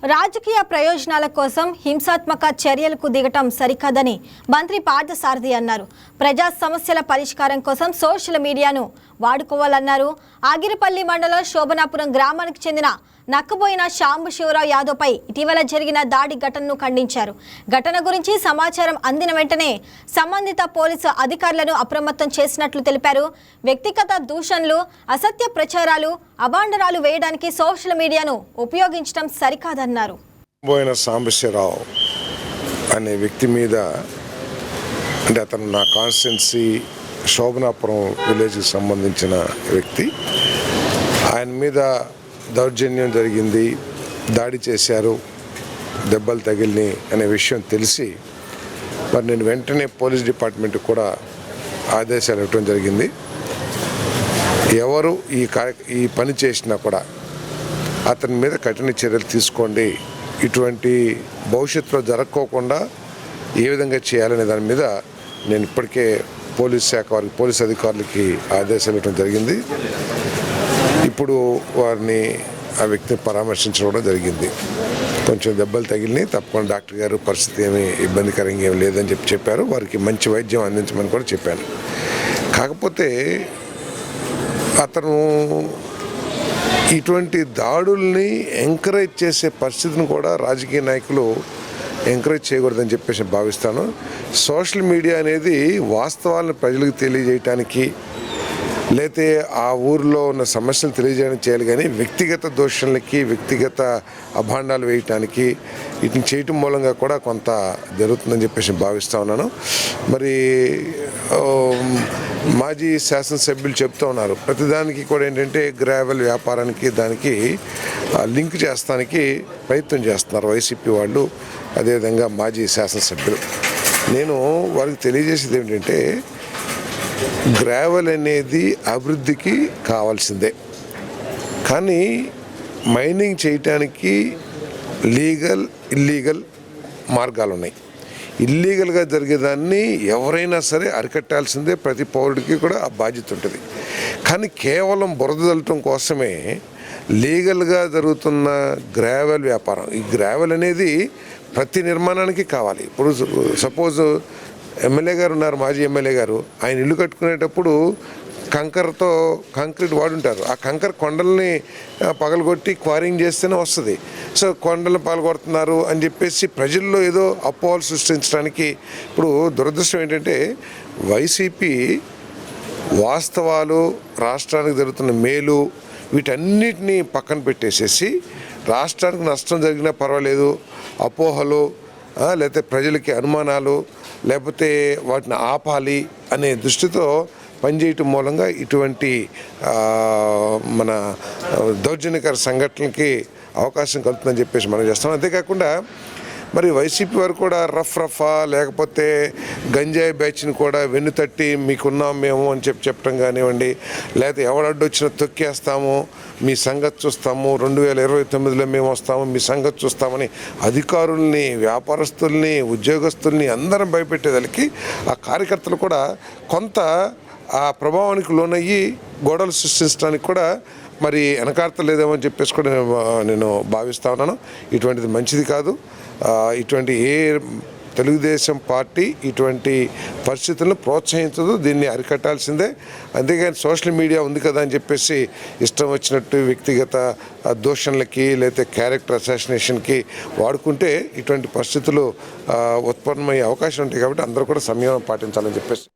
రాజకీయ ప్రయోజనాల కోసం హింసాత్మక చర్యలకు దిగటం సరికాదని మంత్రి పార్థసారథి అన్నారు. ప్రజా సమస్యల పరిష్కారం కోసం సోషల్ మీడియాను వాడుకోవాలన్నారు. ఆగిరిపల్లి మండలం శోభనాపురం గ్రామానికి చెందిన నక్కబోయిన శాంబశివరావు యాదవ్పై ఇటీవల జరిగిన దాడి ఘటనను ఖండించారు. ఘటన గురించి సమాచారం అందిన వెంటనే సంబంధిత పోలీసు అధికారులను అప్రమత్తం చేసినట్లు తెలిపారు. వ్యక్తిగత దూషణలు, అసత్య ప్రచారాలు, అభాండాలు వేయడానికి సోషల్ మీడియాను ఉపయోగించడం సరికాదన్నారు. బోయిన సాంబశివరావు అనే వ్యక్తి మీద, అంటే అతను నా కాన్స్టిట్యున్సీ శోభనాపురం విలేజ్కి సంబంధించిన వ్యక్తి, ఆయన మీద దౌర్జన్యం జరిగింది, దాడి చేశారు, దెబ్బలు తగిలిని అనే విషయం తెలిసి మరి నేను వెంటనే పోలీస్ డిపార్ట్మెంట్కి కూడా ఆదేశాలు ఇవ్వడం జరిగింది. ఎవరు ఈ పని చేసినా కూడా అతని మీద కఠిన చర్యలు తీసుకోండి, ఇటువంటి భవిష్యత్తులో జరగకోకుండా ఏ విధంగా చేయాలనే దాని మీద నేను ఇప్పటికే పోలీస్ శాఖ వారికి, పోలీస్ అధికారులకి ఆదేశాలు ఇవ్వడం జరిగింది. ఇప్పుడు వారిని, ఆ వ్యక్తిని పరామర్శించడం జరిగింది. కొంచెం దెబ్బలు తగిలినాయి, తప్పకుండా డాక్టర్ గారు పరిస్థితి ఏమీ ఇబ్బందికరంగా ఏమి లేదని చెప్పారు. వారికి మంచి వైద్యం అందించమని కూడా చెప్పాను. కాకపోతే అతను ఇటువంటి దాడుల్ని ఎంకరేజ్ చేసే పరిస్థితిని కూడా రాజకీయ నాయకులు ఎంకరేజ్ చేయకూడదని చెప్పేసి భావిస్తాను. సోషల్ మీడియా అనేది వాస్తవాలను ప్రజలకు తెలియజేయటానికి, లేతే ఆ ఊరిలో ఉన్న సమస్యలు తెలియజేయడానికి చేయాలి, కానీ వ్యక్తిగత దోషణలకి, వ్యక్తిగత అభాండాలు వేయటానికి వీటిని చేయటం మూలంగా కూడా కొంత జరుగుతుందని చెప్పేసి భావిస్తూ ఉన్నాను. మరి మాజీ శాసనసభ్యులు చెప్తూ ఉన్నారు, ప్రతిదానికి కూడా ఏంటంటే గ్రావెల్ వ్యాపారానికి దానికి లింక్ చేస్తానికి ప్రయత్నం చేస్తున్నారు వైసీపీ వాళ్ళు, అదేవిధంగా మాజీ శాసనసభ్యులు. నేను వారికి తెలియజేసేది ఏంటంటే, గ్రావెల్ అనేది అభివృద్ధికి కావాల్సిందే, కానీ మైనింగ్ చేయటానికి లీగల్, ఇల్లీగల్ మార్గాలు ఉన్నాయి. ఇల్లీగల్గా జరిగేదాన్ని ఎవరైనా సరే అరికట్టాల్సిందే, ప్రతి పౌరుడికి కూడా ఆ బాధ్యత ఉంటుంది. కానీ కేవలం బురద చల్లటం కోసమే లీగల్గా జరుగుతున్న గ్రావెల్ వ్యాపారం, ఈ గ్రావెల్ అనేది ప్రతి నిర్మాణానికి కావాలి. ఇప్పుడు సపోజ్ ఎమ్మెల్యే గారు ఉన్నారు, మాజీ ఎమ్మెల్యే గారు, ఆయన ఇల్లు కట్టుకునేటప్పుడు కంకర్తో కాంక్రీట్ వాడుంటారు. ఆ కంకర్ కొండల్ని పగలగొట్టి క్వారింగ్ చేస్తేనే వస్తుంది. సో కొండలను పగలగొడుతున్నారు అని చెప్పేసి ప్రజల్లో ఏదో అపోహలు సృష్టించడానికి, ఇప్పుడు దురదృష్టం ఏంటంటే వైసీపీ వాస్తవాలు, రాష్ట్రానికి జరుగుతున్న మేలు, వీటన్నిటినీ పక్కన పెట్టేసేసి రాష్ట్రానికి నష్టం జరిగినా పర్వాలేదు, అపోహలు, లేకపోతే ప్రజలకి అనుమానాలు, లేకపోతే వాటిని ఆపాలి అనే దృష్టితో పనిచేయటం మూలంగా ఇటువంటి మన దౌర్జన్యకర సంఘటనలకి అవకాశం కలుగుతుందని చెప్పేసి మనం చేస్తాం. అంతేకాకుండా మరి వైసీపీ వారు కూడా రఫా లేకపోతే గంజాయి బ్యాచ్ని కూడా వెన్నుతట్టి మీకున్నాం మేము అని చెప్పడం కానివ్వండి, లేకపోతే ఎవడడ్డు వచ్చినా తొక్కేస్తాము, మీ సంగతి చూస్తాము, 2029లో మేము వస్తాము, మీ సంగతి చూస్తామని అధికారుల్ని, వ్యాపారస్తుల్ని, ఉద్యోగస్తుల్ని అందరం భయపెట్టేదానికి ఆ కార్యకర్తలు కూడా కొంత ఆ ప్రభావానికి లోనయ్యి గొడవలు సృష్టించడానికి కూడా మరి వెనకాడతలేదేమో అని చెప్పేసి కూడా నేను భావిస్తా ఉన్నాను. ఇటువంటిది మంచిది కాదు. ఇటువంటి ఏ తెలుగుదేశం పార్టీ ఇటువంటి పరిస్థితులను ప్రోత్సహించదు, దీన్ని అరికట్టాల్సిందే. అంతేగాని సోషల్ మీడియా ఉంది కదా అని చెప్పేసి ఇష్టం వచ్చినట్టు వ్యక్తిగత దూషణలకి లేకపోతే క్యారెక్టర్ అసాసినేషన్కి వాడుకుంటే ఇటువంటి పరిస్థితులు ఉత్పన్నమయ్యే అవకాశం ఉంటాయి. కాబట్టి అందరూ కూడా సంయమనం పాటించాలని చెప్పేసి